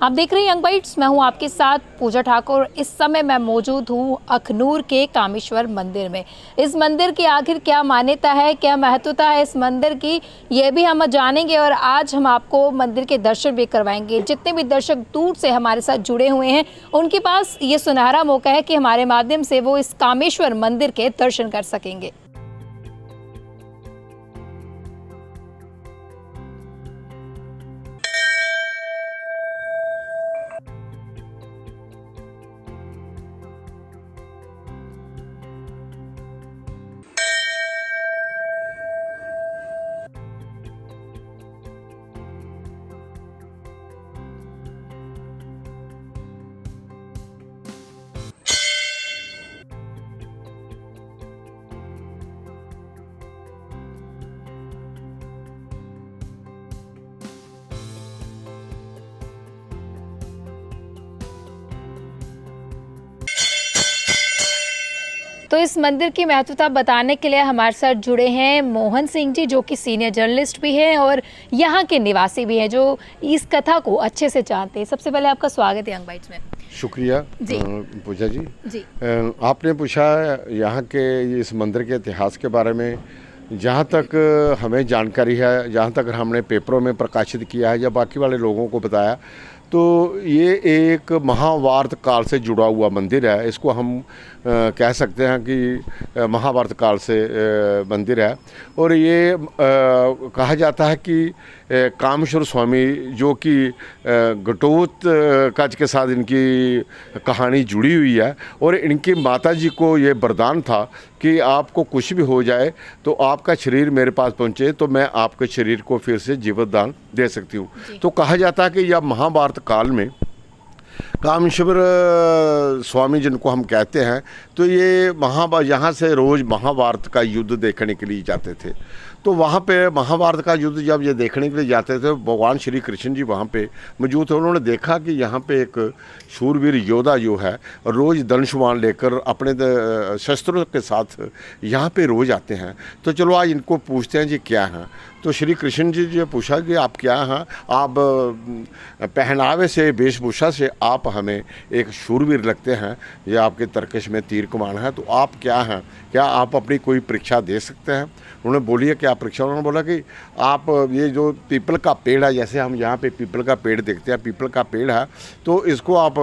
आप देख रहे हैं यंग बाइट्स, मैं हूं आपके साथ पूजा ठाकुर। इस समय मैं मौजूद हूं अखनूर के कामेश्वर मंदिर में। इस मंदिर की आखिर क्या मान्यता है, क्या महत्वता है इस मंदिर की, ये भी हम जानेंगे और आज हम आपको मंदिर के दर्शन भी करवाएंगे। जितने भी दर्शक दूर से हमारे साथ जुड़े हुए हैं उनके पास ये सुनहरा मौका है कि हमारे माध्यम से वो इस कामेश्वर मंदिर के दर्शन कर सकेंगे। तो इस मंदिर की महत्वता बताने के लिए हमारे साथ जुड़े हैं मोहन सिंह जी, जो कि सीनियर जर्नलिस्ट भी हैं और यहाँ के निवासी भी हैं, जो इस कथा को अच्छे से जानते हैं। सबसे पहले आपका स्वागत है यंग बाइट्स में। शुक्रिया पूजा जी। आपने पूछा यहाँ के इस मंदिर के इतिहास के बारे में। जहाँ तक हमें जानकारी है, जहाँ तक हमने पेपरों में प्रकाशित किया है या बाकी वाले लोगों को बताया, तो ये एक महाभारत काल से जुड़ा हुआ मंदिर है। इसको हम कह सकते हैं कि महाभारत काल से मंदिर है। और ये कहा जाता है कि कामेश्वर स्वामी, जो कि घटोत्कच के साथ इनकी कहानी जुड़ी हुई है, और इनकी माता जी को ये वरदान था कि आपको कुछ भी हो जाए तो आपका शरीर मेरे पास पहुँचे तो मैं आपके शरीर को फिर से जीवन दान दे सकती हूँ। तो कहा जाता है कि यह महाभारत काल में कामेश्वर स्वामी जिनको हम कहते हैं, तो ये यहाँ से रोज़ महाभारत का युद्ध देखने के लिए जाते थे। तो वहाँ पे महाभारत का युद्ध जब ये देखने के लिए जाते थे, भगवान श्री कृष्ण जी वहाँ पे मौजूद थे। उन्होंने देखा कि यहाँ पे एक शूरवीर योद्धा जो है रोज़ धनुष्मान लेकर अपने शस्त्रों के साथ यहाँ पे रोज़ आते हैं। तो चलो आज इनको पूछते हैं जी क्या हैं। तो श्री कृष्ण जी ने पूछा कि आप क्या हैं, आप पहनावे से, वेशभूषा से आप हमें एक शूरवीर लगते हैं, ये आपके तरकश में तीर कमान है, तो आप क्या हैं, क्या आप अपनी कोई परीक्षा दे सकते हैं। उन्होंने बोली क्या परीक्षा। उन्होंने बोला कि आप ये जो पीपल का पेड़ है, जैसे हम यहाँ पे पीपल का पेड़ देखते हैं, पीपल का पेड़ है, तो इसको आप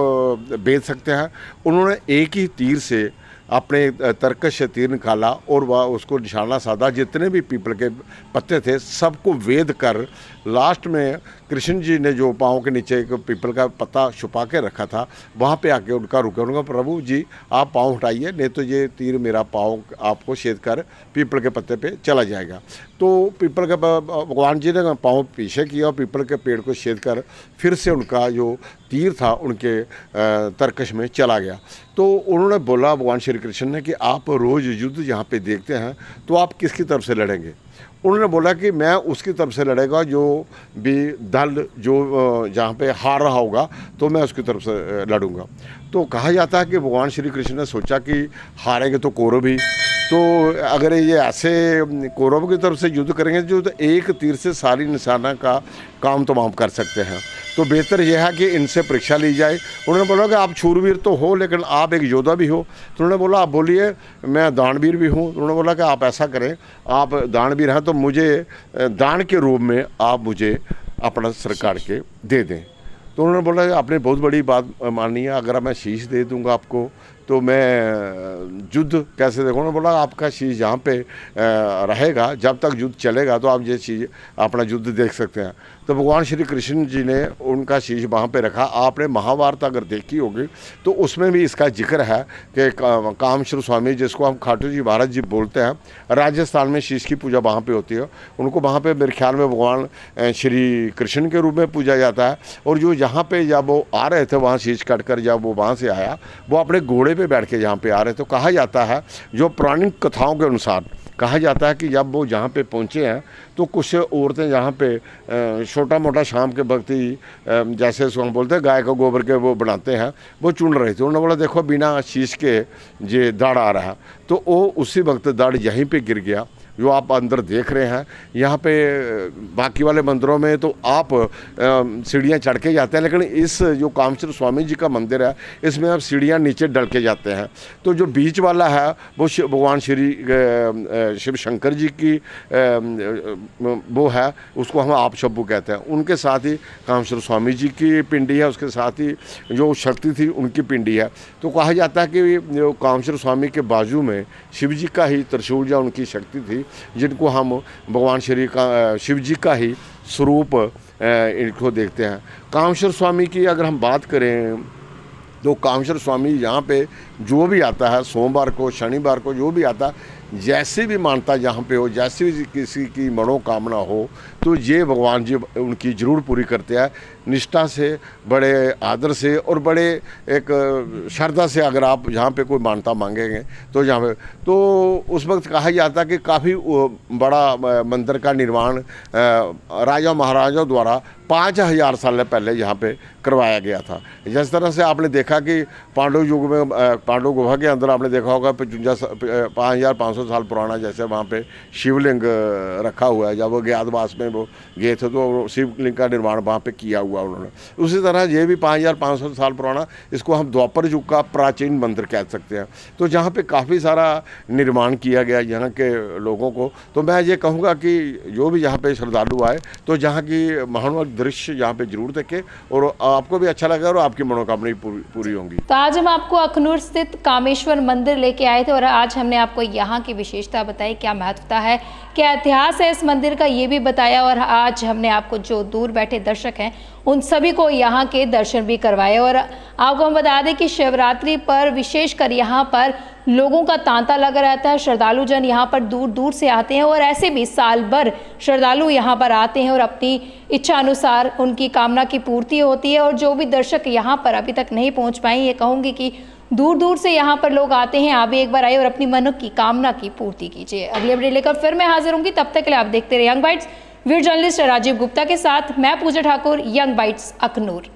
बेच सकते हैं। उन्होंने एक ही तीर से अपने तरकश से तीर निकाला और वह उसको निशाना साधा। जितने भी पीपल के पत्ते थे सबको वेद कर लास्ट में कृष्ण जी ने जो पाँव के नीचे एक पीपल का पत्ता छुपा के रखा था, वहाँ पे आके उनका रुके। उनका प्रभु जी आप पाँव हटाइए, नहीं तो ये तीर मेरा पाँव आपको छेद कर पीपल के पत्ते पे चला जाएगा। तो पीपल के भगवान जी ने पाँव पीछे किया और पीपल के पेड़ को छेद कर फिर से उनका जो तीर था उनके तरकश में चला गया। तो उन्होंने बोला भगवान श्री कृष्ण ने कि आप रोज़ युद्ध यहाँ पे देखते हैं, तो आप किसकी तरफ से लड़ेंगे। उन्होंने बोला कि मैं उसकी तरफ से लड़ेगा जो भी दल जो जहाँ पे हार रहा होगा, तो मैं उसकी तरफ से लड़ूंगा। तो कहा जाता है कि भगवान श्री कृष्ण ने सोचा कि हारेंगे तो कौरव ही, तो अगर ये ऐसे कौरव की तरफ से युद्ध करेंगे जो तो एक तीर से सारी निशाना का काम तमाम कर सकते हैं, तो बेहतर यह है कि इनसे परीक्षा ली जाए। उन्होंने बोला कि आप शूरवीर तो हो लेकिन आप एक योद्धा भी हो। तो उन्होंने बोला आप बोलिए मैं दानवीर भी हूँ। उन्होंने बोला कि आप ऐसा करें, आप दानवीर हैं तो मुझे दान के रूप में आप मुझे अपना सर काट के दे दें। तो उन्होंने बोला आपने बहुत बड़ी बात मानी है, अगर मैं शीश दे दूंगा आपको तो मैं युद्ध कैसे देखूँ। उन्होंने बोला आपका शीश जहाँ पे रहेगा, जब तक युद्ध चलेगा तो आप ये चीज़ अपना युद्ध देख सकते हैं। तो भगवान श्री कृष्ण जी ने उनका शीश वहाँ पे रखा। आपने महाभारत अगर देखी होगी तो उसमें भी इसका जिक्र है कि कामेश्वर स्वामी, जिसको हम खाटू जी महाराज जी बोलते हैं, राजस्थान में शीश की पूजा वहाँ पे होती है। उनको वहाँ पे मेरे ख्याल में भगवान श्री कृष्ण के रूप में पूजा जाता है। और जो यहाँ पे जब वो आ रहे थे वहाँ शीश कट कर, जब वो वहाँ से आया, वो अपने घोड़े पे बैठ के यहाँ पे आ रहे थे। तो कहा जाता है, जो पौराणिक कथाओं के अनुसार कहा जाता है कि जब वो जहाँ पे पहुँचे हैं तो कुछ औरतें यहाँ पे छोटा मोटा शाम के वक्त ही जैसे उसको हम बोलते हैं गाय का गोबर के वो बनाते हैं, वो चुन रहे थे। उन्होंने बोला देखो बिना शीश के ये दाढ़ आ रहा है, तो वो उसी वक्त दाढ़ यहीं पे गिर गया। जो आप अंदर देख रहे हैं। यहाँ पे बाकी वाले मंदिरों में तो आप सीढ़ियाँ चढ़ के जाते हैं, लेकिन इस जो कामेश्वर स्वामी जी का मंदिर है इसमें आप सीढ़ियाँ नीचे डल के जाते हैं। तो जो बीच वाला है वो भगवान श्री शिव शंकर जी की वो है, उसको हम आप शंभू कहते हैं। उनके साथ ही कामेश्वर स्वामी जी की पिंडी है, उसके साथ ही जो शक्ति थी उनकी पिंडी है। तो कहा जाता है कि जो कामेश्वर स्वामी के बाजू में शिव जी का ही त्रिशूल या उनकी शक्ति थी, जिनको हम भगवान श्री का शिव जी का ही स्वरूप इनको देखते हैं। कामेश्वर स्वामी की अगर हम बात करें तो कामेश्वर स्वामी यहाँ पे जो भी आता है, सोमवार को शनिवार को जो भी आता है, जैसे भी मानता यहाँ पे हो, जैसे भी किसी की मनोकामना हो तो ये भगवान जी उनकी ज़रूर पूरी करते हैं, निष्ठा से, बड़े आदर से और बड़े एक श्रद्धा से। अगर आप यहाँ पे कोई मानता मांगेंगे तो यहाँ पे तो उस वक्त कहा जाता है कि काफ़ी बड़ा मंदिर का निर्माण राजा महाराजाओं द्वारा 5000 साल पहले यहाँ पे करवाया गया था। जिस तरह से आपने देखा कि पांडव युग में पांडव गुफा के अंदर आपने देखा होगा 5500 साल पुराना जैसे वहाँ पे शिवलिंग रखा हुआ है। जब वो ज्ञातवास में वो गए थे तो शिवलिंग का निर्माण वहाँ पे किया हुआ उन्होंने। उसी तरह ये भी 5500 साल पुराना, इसको हम द्वापर युग का प्राचीन मंदिर कह सकते हैं। तो जहाँ पे काफ़ी सारा निर्माण किया गया यहाँ के लोगों को। तो मैं ये कहूँगा कि जो भी यहाँ पे श्रद्धालु आए तो जहाँ की महान दृश्य यहाँ पे जरूर देखें और आपको भी अच्छा लगेगा और आपकी मनोकामना पूरी होंगी। तो आज हम आपको अखनूर स्थित कामेश्वर मंदिर लेके आए थे और आज हमने आपको यहाँ की विशेषता बताई, क्या महत्वता है, क्या इतिहास है इस मंदिर का, ये भी बताया। और आज हमने आपको जो दूर बैठे दर्शक हैं उन सभी को यहाँ के दर्शन भी करवाए। और आपको हम बता दें कि शिवरात्रि पर विशेषकर यहाँ पर लोगों का तांता लगा रहता है। श्रद्धालु जन यहाँ पर दूर दूर से आते हैं और ऐसे भी साल भर श्रद्धालु यहाँ पर आते हैं और अपनी इच्छा अनुसार उनकी कामना की पूर्ति होती है। और जो भी दर्शक यहाँ पर अभी तक नहीं पहुँच पाए, ये कहूँगी कि दूर दूर से यहाँ पर लोग आते हैं। आप भी एक बार आइए और अपनी मन की कामना की पूर्ति कीजिए। अगले अपडेट लेकर फिर मैं हाजिर होंगी, तब तक के लिए आप देखते रहिए young bytes. Video journalist Rajeev Gupta के साथ मैं पूजा ठाकुर, यंग बाइट्स अखनूर।